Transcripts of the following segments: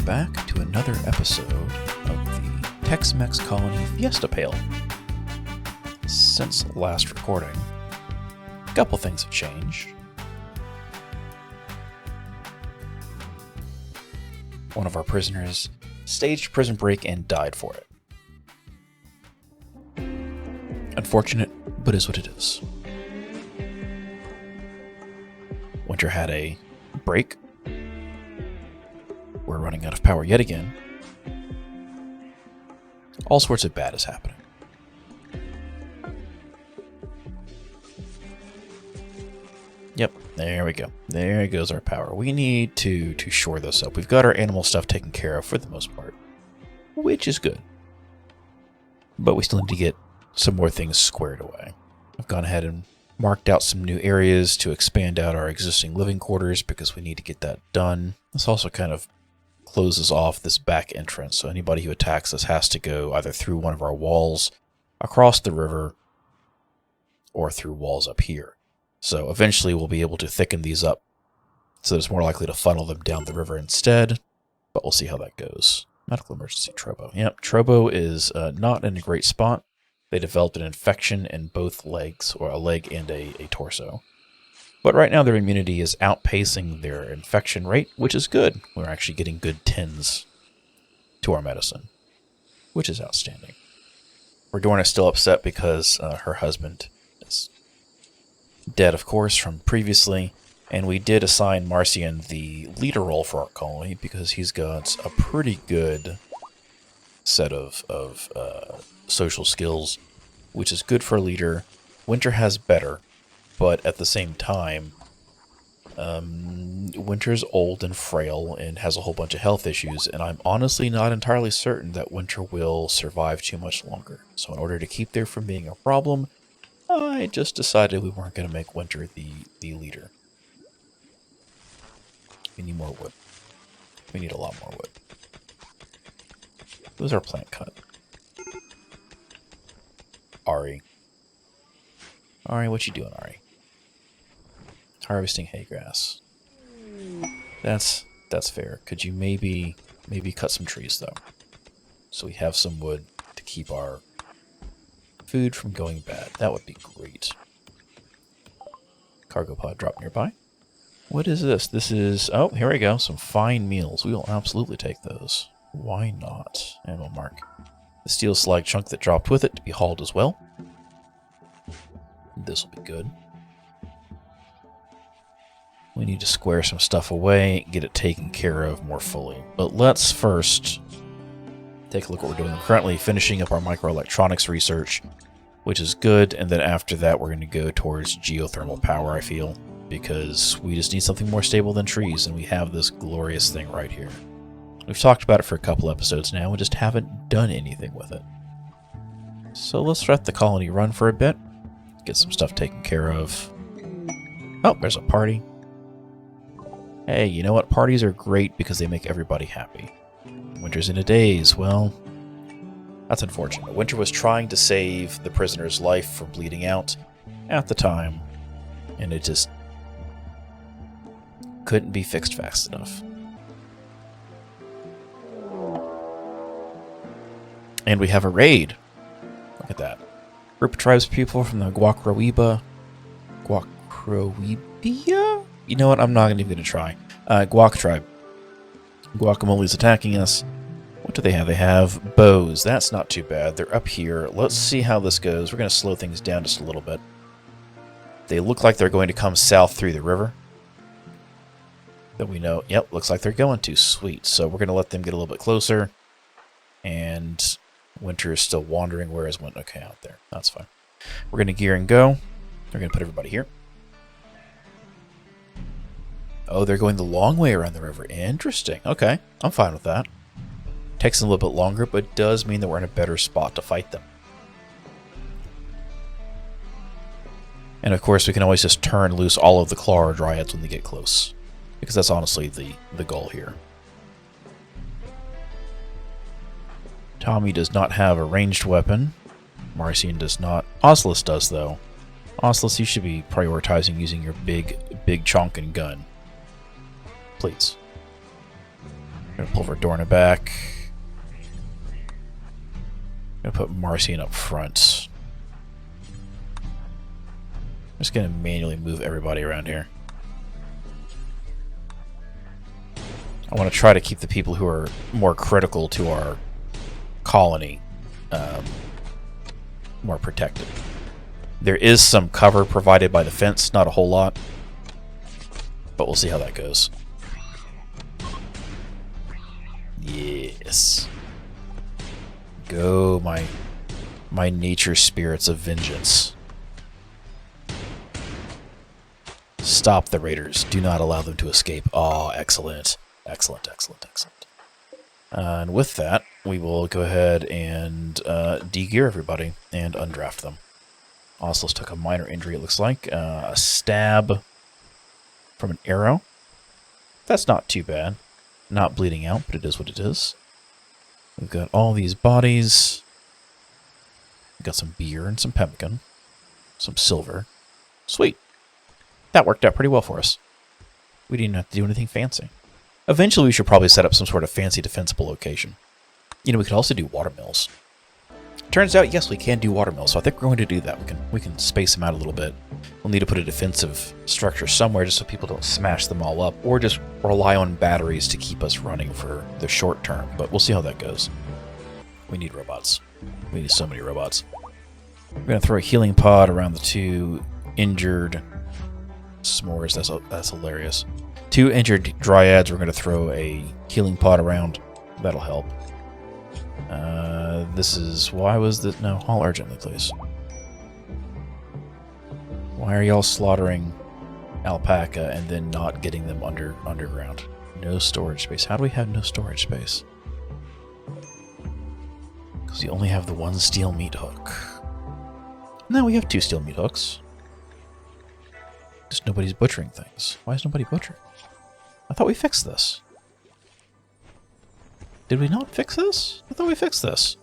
welcome back to another episode of the Techs-Mechs Colony Fiesta Pail. Since last recording, a couple things have changed. One of our prisoners staged prison break and died for it. Unfortunate, but is what it is. Winter had a break. We're running out of power yet again. All sorts of bad is happening. Yep, there we go. There goes our power. We need to shore this up. We've got our animal stuff taken care of for the most part, which is good. But we still need to get some more things squared away. I've gone ahead and marked out some new areas to expand out our existing living quarters because we need to get that done. This also kind of closes off this back entrance, so anybody who attacks us has to go either through one of our walls, across the river, or through walls up here. So eventually we'll be able to thicken these up so that it's more likely to funnel them down the river instead, but we'll see how that goes. Medical emergency Trobo. Yep, Trobo is not in a great spot. They developed an infection in both legs, or a leg and a torso. But right now their immunity is outpacing their infection rate, which is good. We're actually getting good tins to our medicine, which is outstanding. Redorna is still upset because her husband is dead, of course, from previously, and we did assign Marcian the leader role for our colony because he's got a pretty good set of social skills, which is good for a leader. Winter has better. But at the same time, Winter's old and frail and has a whole bunch of health issues, and I'm honestly not entirely certain that Winter will survive too much longer. So in order to keep there from being a problem, I just decided we weren't going to make Winter the leader. We need more wood. We need a lot more wood. Who's our plant cut? Ari. Ari, what you doing, Ari? Harvesting hay grass. That's fair. Could you maybe cut some trees though, so we have some wood to keep our food from going bad? That would be great. Cargo pod drop nearby. What is this? This is, oh, here we go. Some fine meals. We will absolutely take those. Why not? And we'll mark the steel slag chunk that dropped with it to be hauled as well. This will be good. We need to square some stuff away, get it taken care of more fully. But let's first take a look at what we're doing. We're currently finishing up our microelectronics research, which is good, and then after that we're going to go towards geothermal power, I feel, because we just need something more stable than trees, and we have this glorious thing right here. We've talked about it for a couple episodes now, we just haven't done anything with it. So let's let the colony run for a bit, get some stuff taken care of. Oh, there's a party. Hey, you know what? Parties are great because they make everybody happy. Winter's in a daze. Well, that's unfortunate. Winter was trying to save the prisoner's life from bleeding out at the time, and it just couldn't be fixed fast enough. And we have a raid. Look at that. Group of tribes people from the Guacroibia? You know what? I'm not even going to try. Guac tribe. Guacamole's attacking us. What do they have? They have bows. That's not too bad. They're up here. Let's see how this goes. We're going to slow things down just a little bit. They look like they're going to come south through the river. Then we know, yep, looks like they're going to. Sweet. So we're going to let them get a little bit closer. And Winter is still wandering. Where is Winter? Okay, out there. That's fine. We're going to gear and go. We're going to put everybody here. Oh, they're going the long way around the river. Interesting. Okay, I'm fine with that. Takes them a little bit longer, but does mean that we're in a better spot to fight them. And of course, we can always just turn loose all of the claw dryads when they get close, because that's honestly the goal here. Tommy does not have a ranged weapon. Marcian does not. Oslis does, though. Oslis, you should be prioritizing using your big chonkin gun. Please. Gonna pull Verdorna back. Gonna put Marcian up front. I'm just gonna manually move everybody around here. I want to try to keep the people who are more critical to our colony more protected. There is some cover provided by the fence, not a whole lot, but we'll see how that goes. Yes. Go, my nature spirits of vengeance. Stop the raiders. Do not allow them to escape. Oh, excellent. Excellent, excellent, excellent. And with that, we will go ahead and de-gear everybody and undraft them. Oslos took a minor injury, it looks like. A stab from an arrow. That's not too bad. Not bleeding out, but it is what it is. We've got all these bodies. We've got some beer and some pemmican. Some silver. Sweet. That worked out pretty well for us. We didn't have to do anything fancy. Eventually we should probably set up some sort of fancy defensible location. You know, we could also do watermills. Turns out, yes, we can do watermills, so I think we're going to do that. We can space them out a little bit. We'll need to put a defensive structure somewhere just so people don't smash them all up, or just rely on batteries to keep us running for the short term, but we'll see how that goes. We need robots. We need so many robots. We're going to throw a healing pod around the two injured s'mores. That's hilarious. Two injured dryads, we're going to throw a healing pod around. That'll help. This is... Why was this... No, haul urgently, please. Why are y'all slaughtering alpaca and then not getting them underground? No storage space. How do we have no storage space? Because we only have the one steel meat hook. No, we have two steel meat hooks. Just nobody's butchering things. Why is nobody butchering? I thought we fixed this. Did we not fix this? I thought we fixed this.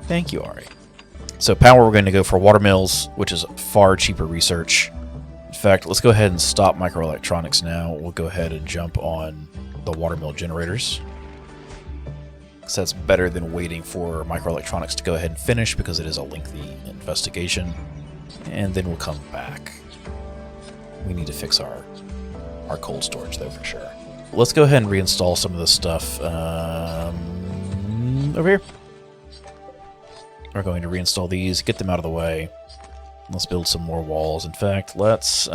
Thank you, Ari. So power, we're going to go for watermills, which is far cheaper research. In fact, let's go ahead and stop microelectronics now. We'll go ahead and jump on the watermill generators. Because that's better than waiting for microelectronics to go ahead and finish, because it is a lengthy investigation. And then we'll come back. We need to fix our cold storage, though, for sure. Let's go ahead and reinstall some of this stuff over here. We're going to reinstall these, get them out of the way. Let's build some more walls. In fact, let's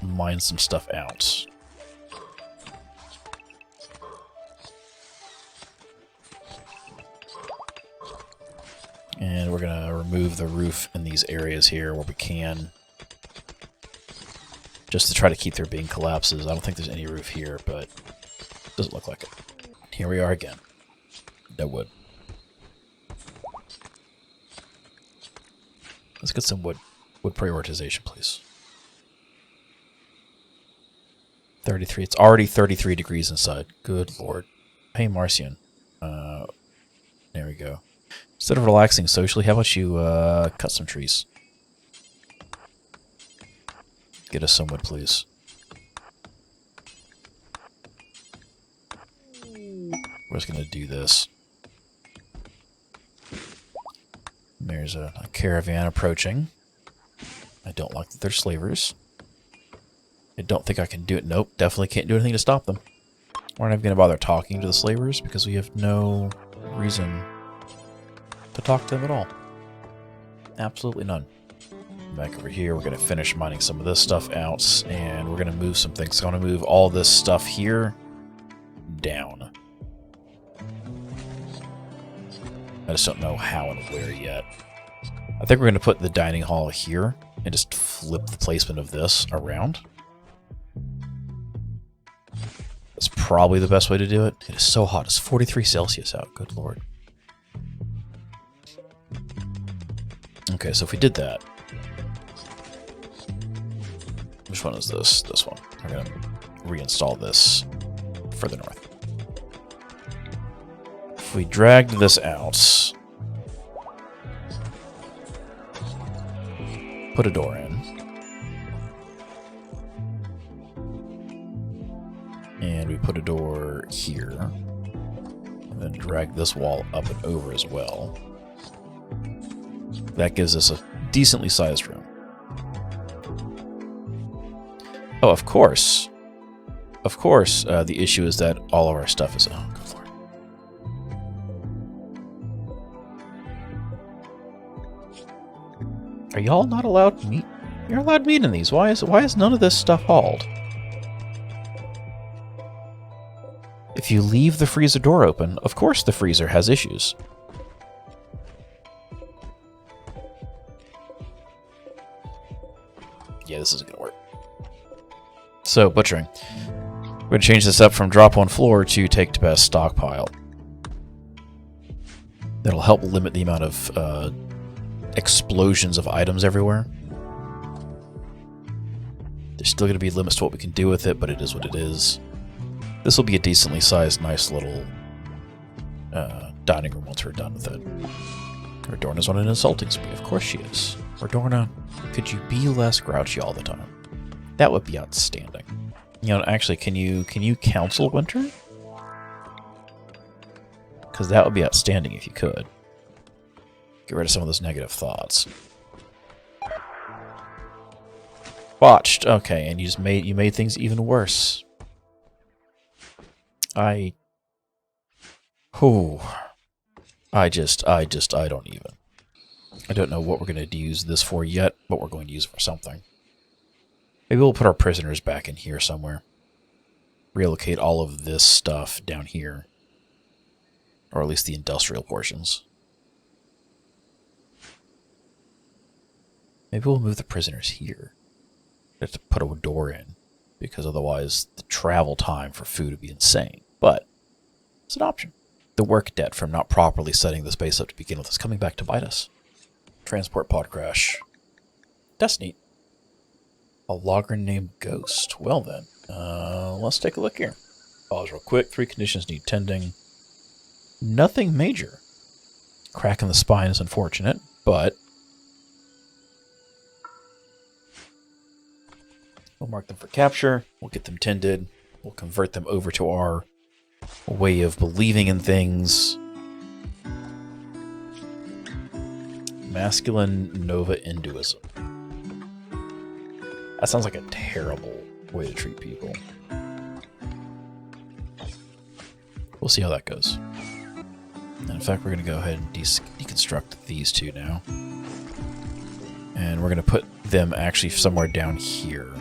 mine some stuff out. And we're going to remove the roof in these areas here where we can, just to try to keep there being collapses. I don't think there's any roof here, but it doesn't look like it. Here we are again. No wood. Let's get some wood prioritization, please. 33. It's already 33 degrees inside. Good lord. Hey, Marcian. There we go. Instead of relaxing socially, how about you cut some trees? Get us some wood, please. We're just going to do this. There's a caravan approaching. I don't like that they're slavers. I don't think I can do it. Nope, definitely can't do anything to stop them. We're not even going to bother talking to the slavers because we have no reason to talk to them at all. Absolutely none. Back over here, we're going to finish mining some of this stuff out, and we're going to move some things. So I'm going to move all this stuff here down. I just don't know how and where yet. I think we're going to put the dining hall here and just flip the placement of this around. That's probably the best way to do it. It is so hot. It's 43 Celsius out. Good lord. Okay, so if we did that... Which one is this? This one. We're going to reinstall this further north. If we dragged this out, put a door in, put a door here. And then drag this wall up and over as well. That gives us a decently sized room. Oh, of course. Of course, the issue is that all of our stuff is... Oh, good lord. Are y'all not allowed meat? You're allowed meat in these. Why is none of this stuff hauled? If you leave the freezer door open, of course the freezer has issues. Yeah, this isn't going to work. So, butchering. We're going to change this up from drop on floor to take to best stockpile. That'll help limit the amount of explosions of items everywhere. There's still going to be limits to what we can do with it, but it is what it is. This will be a decently sized, nice little dining room once we're done with it. Redorna's on an insulting spree. Of course she is. Redorna, could you be less grouchy all the time? That would be outstanding. You know, actually, can you counsel Winter? Because that would be outstanding if you could. Get rid of some of those negative thoughts. Botched. Okay, and you made things even worse. I don't even. I don't know what we're going to use this for yet, but we're going to use it for something. Maybe we'll put our prisoners back in here somewhere. Relocate all of this stuff down here. Or at least the industrial portions. Maybe we'll move the prisoners here. We have to put a door in, because otherwise the travel time for food would be insane. But it's an option. The work debt from not properly setting the space up to begin with is coming back to bite us. Transport pod crash. That's neat. A logger named Ghost. Well then, let's take a look here. Pause real quick. 3 conditions need tending. Nothing major. Crack in the spine is unfortunate, but we'll mark them for capture. We'll get them tended. We'll convert them over to our way of believing in things. Masculine Nova Hinduism. That sounds like a terrible way to treat people. We'll see how that goes. And in fact, we're going to go ahead and deconstruct these two now. And we're going to put them actually somewhere down here.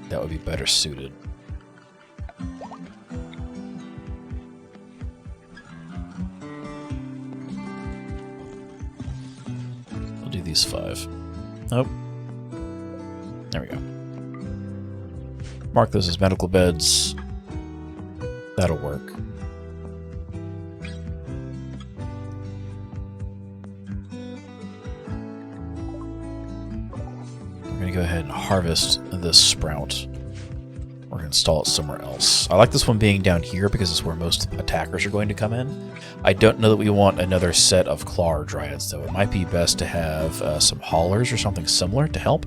That would be better suited. We'll do these 5. Oh. There we go. Mark those as medical beds. That'll work. We're going to go ahead and harvest this sprout. We're going to install it somewhere else. I like this one being down here because it's where most attackers are going to come in. I don't know that we want another set of claw dryads, though. It might be best to have some haulers or something similar to help.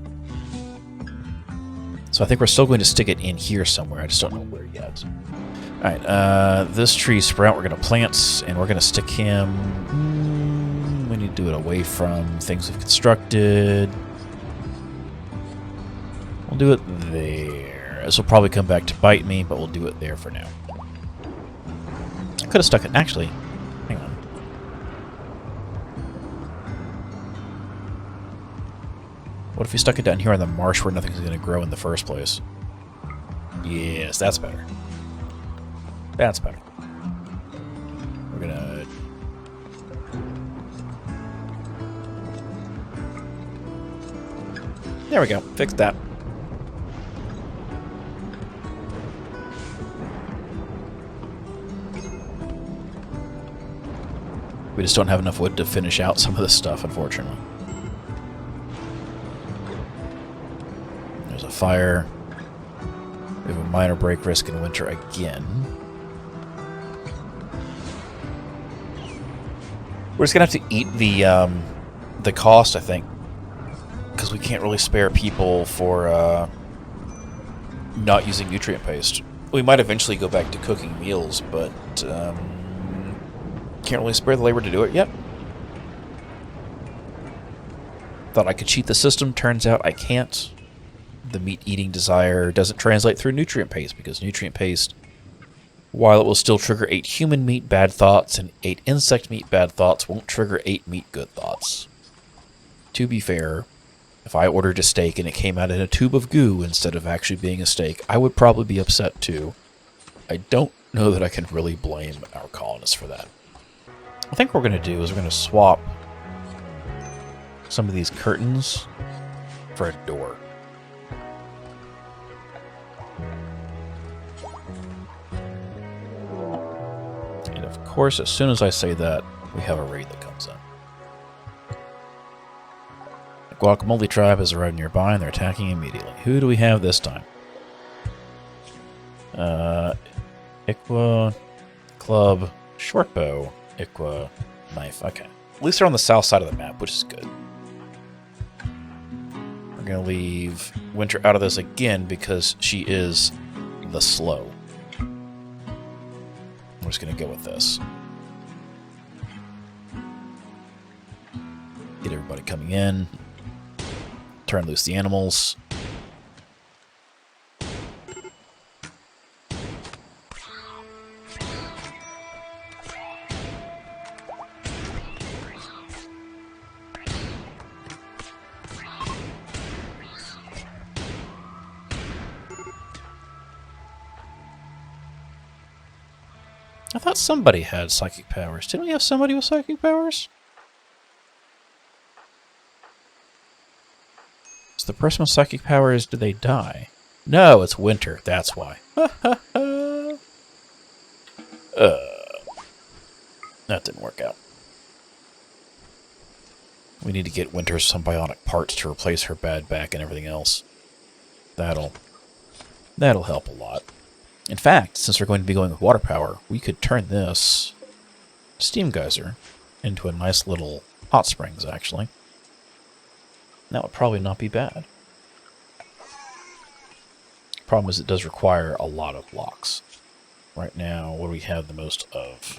So I think we're still going to stick it in here somewhere. I just don't know where yet. Alright, this tree sprout we're going to plant, and we're going to stick him... we need to do it away from things we've constructed. We'll do it there. This will probably come back to bite me, but we'll do it there for now. I could have stuck it... actually, hang on. What if we stuck it down here in the marsh where nothing's going to grow in the first place? Yes, that's better. That's better. We're gonna... there we go. Fixed that. We just don't have enough wood to finish out some of this stuff, unfortunately. There's a fire. We have a minor break risk in winter again. We're just gonna have to eat the cost, I think, because we can't really spare people for not using nutrient paste. We might eventually go back to cooking meals, but can't really spare the labor to do it yet. Thought I could cheat the system. Turns out I can't. The meat-eating desire doesn't translate through nutrient paste, because nutrient paste, while it will still trigger 8 human meat bad thoughts and 8 insect meat bad thoughts, won't trigger 8 meat good thoughts. To be fair, if I ordered a steak and it came out in a tube of goo instead of actually being a steak, I would probably be upset too. I don't know that I can really blame our colonists for that. I think what we're going to do is we're going to swap some of these curtains for a door. And of course, as soon as I say that, we have a raid that comes in. The Guacamole tribe has arrived nearby and they're attacking immediately. Who do we have this time? Iqua, club, shortbow, Iqua, knife. Okay. At least they're on the south side of the map, which is good. We're going to leave Winter out of this again because she is the slow. I'm just going to go with this. Get everybody coming in. Turn loose the animals. I thought somebody had psychic powers. Didn't we have somebody with psychic powers? So the person with psychic powers, did they die? No, it's Winter. That's why. That didn't work out. We need to get Winter some bionic parts to replace her bad back and everything else. That'll help a lot. In fact, since we're going to be going with water power, we could turn this steam geyser into a nice little hot springs, actually. That would probably not be bad. Problem is it does require a lot of blocks. Right now, what do we have the most of?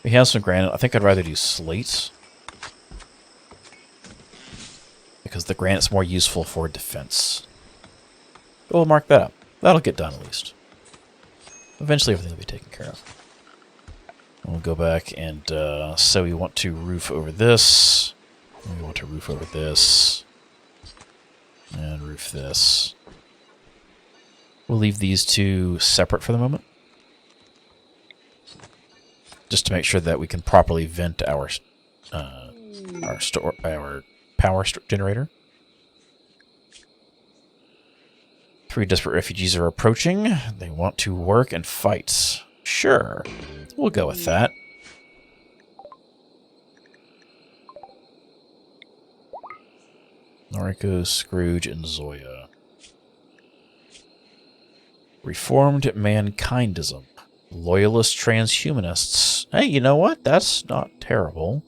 We have some granite. I think I'd rather do slates, because the granite's more useful for defense. But we'll mark that up. That'll get done at least. Eventually everything will be taken care of. And we'll go back and so we want to roof over this. We want to roof over this. And roof this. We'll leave these two separate for the moment. Just to make sure that we can properly vent our power generator. 3 desperate refugees are approaching. They want to work and fight. Sure. We'll go with that. Noriko, Scrooge, and Zoya. Reformed mankindism. Loyalist transhumanists. Hey, you know what? That's not terrible.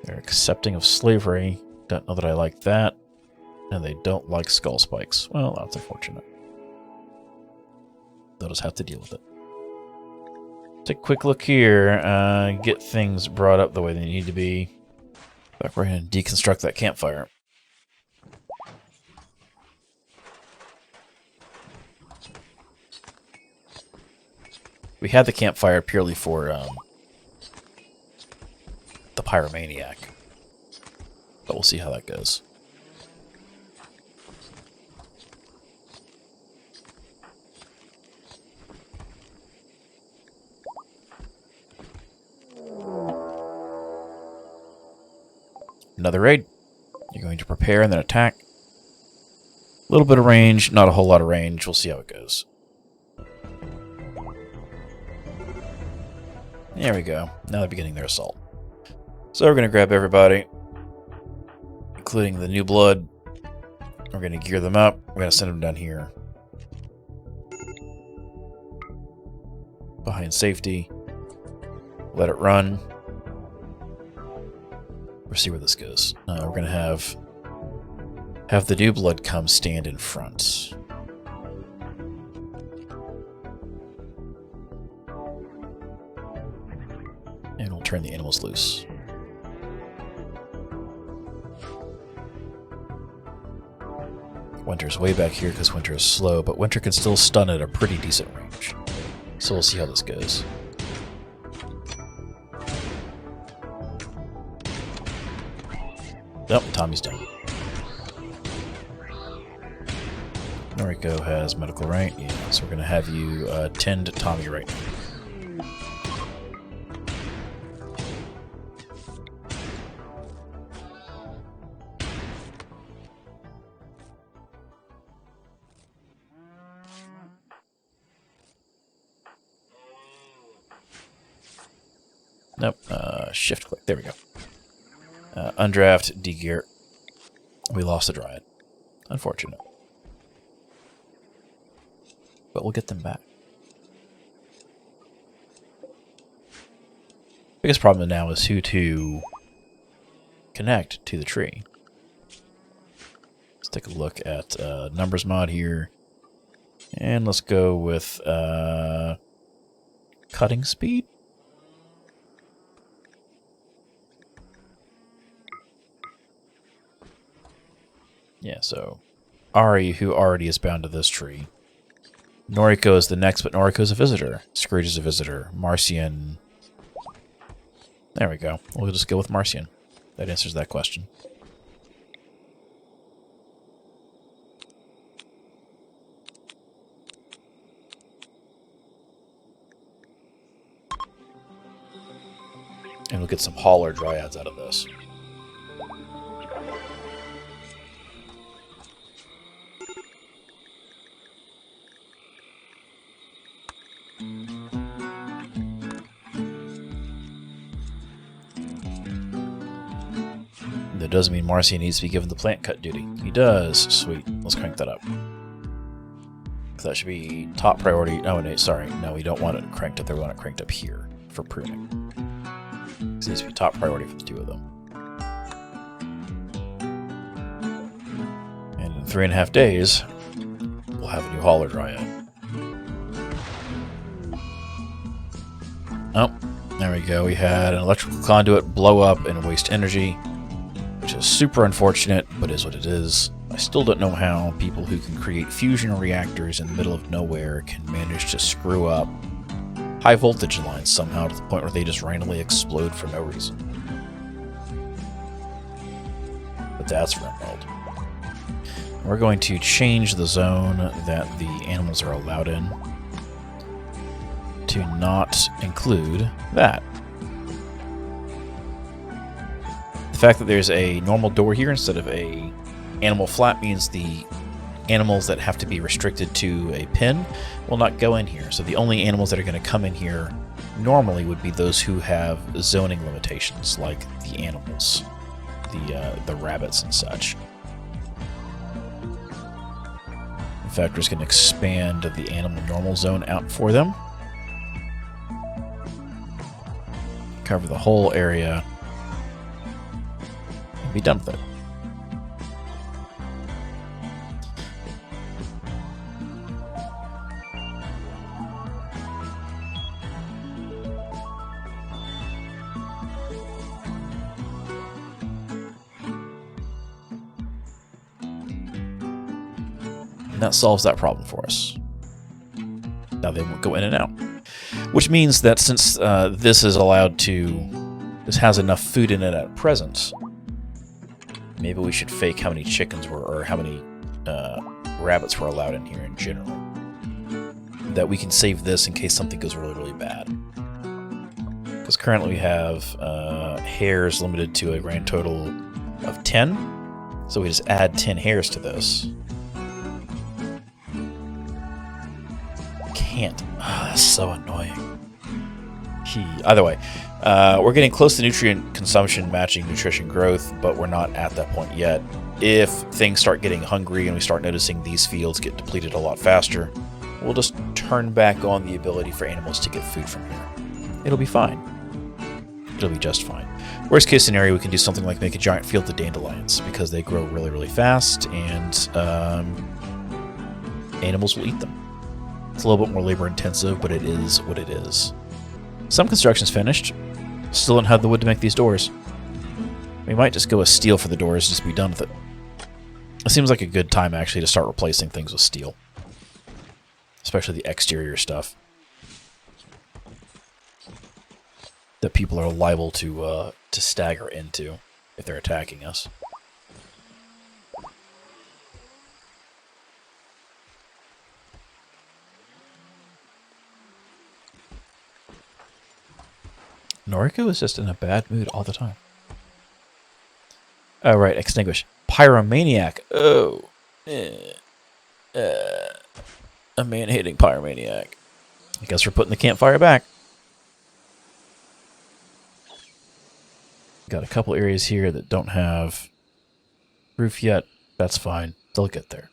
They're accepting of slavery. Don't know that I like that. And they don't like skull spikes. Well, that's unfortunate. They'll just have to deal with it. Take a quick look here. Get things brought up the way they need to be. In fact, we're going to deconstruct that campfire. We had the campfire purely for the pyromaniac. But we'll see how that goes. Another raid. You're going to prepare and then attack. A little bit of range, not a whole lot of range. We'll see how it goes. There we go. Now they're beginning their assault. So we're going to grab everybody, including the new blood. We're going to gear them up. We're going to send them down here. Behind safety. Let it run. We'll see where this goes. We're going to have Have the new blood come stand in front. And we'll turn the animals loose. Winter's way back here because Winter is slow, but Winter can still stun at a pretty decent range. So we'll see how this goes. Nope, Tommy's done. Noriko has medical right, yeah, so we're going to have you tend Tommy right now. Nope, shift click, there we go. Undraft, degear. We lost the Dryad. Unfortunate. But we'll get them back. Biggest problem now is who to connect to the tree. Let's take a look at numbers mod here. And let's go with cutting speed. Yeah, so Ari, who already is bound to this tree. Noriko is the next, but Noriko is a visitor. Scrooge is a visitor. Marcian. There we go. We'll just go with Marcian. That answers that question. And we'll get some hauler dryads out of this. That doesn't mean Marcian needs to be given the plant cut duty. He does. Sweet. Let's crank that up. That should be top priority. Oh, no, sorry. No, we don't want it cranked up there. We want it cranked up here for pruning. This needs to be top priority for the two of them. And in 3.5 days, we'll have a new hauler dryad. Oh, there we go. We had an electrical conduit blow up and waste energy, which is super unfortunate, but is what it is. I still don't know how people who can create fusion reactors in the middle of nowhere can manage to screw up high voltage lines somehow to the point where they just randomly explode for no reason. But that's Rimworld. We're going to change the zone that the animals are allowed in to not include that. The fact that there's a normal door here instead of a animal flat means the animals that have to be restricted to a pin will not go in here. So the only animals that are going to come in here normally would be those who have zoning limitations, like the animals, the rabbits and such. In fact, we're just going to expand the animal normal zone out for them. Cover the whole area and be done with it. And that solves that problem for us. Now they won't go in and out. Which means that since this is allowed to... this has enough food in it at present, maybe we should fake how many chickens were, or how many rabbits were allowed in here in general. That we can save this in case something goes really, really bad. Because currently we have hares limited to a grand total of 10. So we just add 10 hares to this. Can't. That's so annoying. Either way, we're getting close to nutrient consumption matching nutrition growth, but we're not at that point yet. If things start getting hungry and we start noticing these fields get depleted a lot faster, we'll just turn back on the ability for animals to get food from here. It'll be fine. It'll be just fine. Worst case scenario, we can do something like make a giant field of dandelions, because they grow really, really fast, and animals will eat them. It's a little bit more labor intensive, but it is what it is. Some construction's finished. Still don't have the wood to make these doors. We might just go with steel for the doors, just be done with it. It seems like a good time, actually, to start replacing things with steel. Especially the exterior stuff that people are liable to stagger into if they're attacking us. Noriko is just in a bad mood all the time. Oh, right, extinguish. Pyromaniac. Oh. A man-hating pyromaniac. I guess we're putting the campfire back. Got a couple areas here that don't have roof yet. That's fine. They'll get there.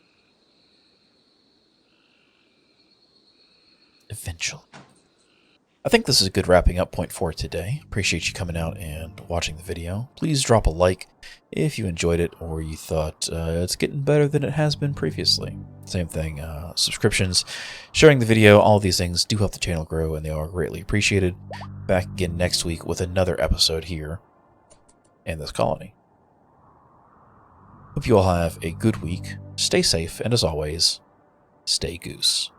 Eventually. I think this is a good wrapping up point for today. Appreciate you coming out and watching the video. Please drop a like if you enjoyed it or you thought it's getting better than it has been previously. Same thing, subscriptions, sharing the video, all of these things do help the channel grow and they are greatly appreciated. Back again next week with another episode here in this colony. Hope you all have a good week, stay safe, and as always, stay goose.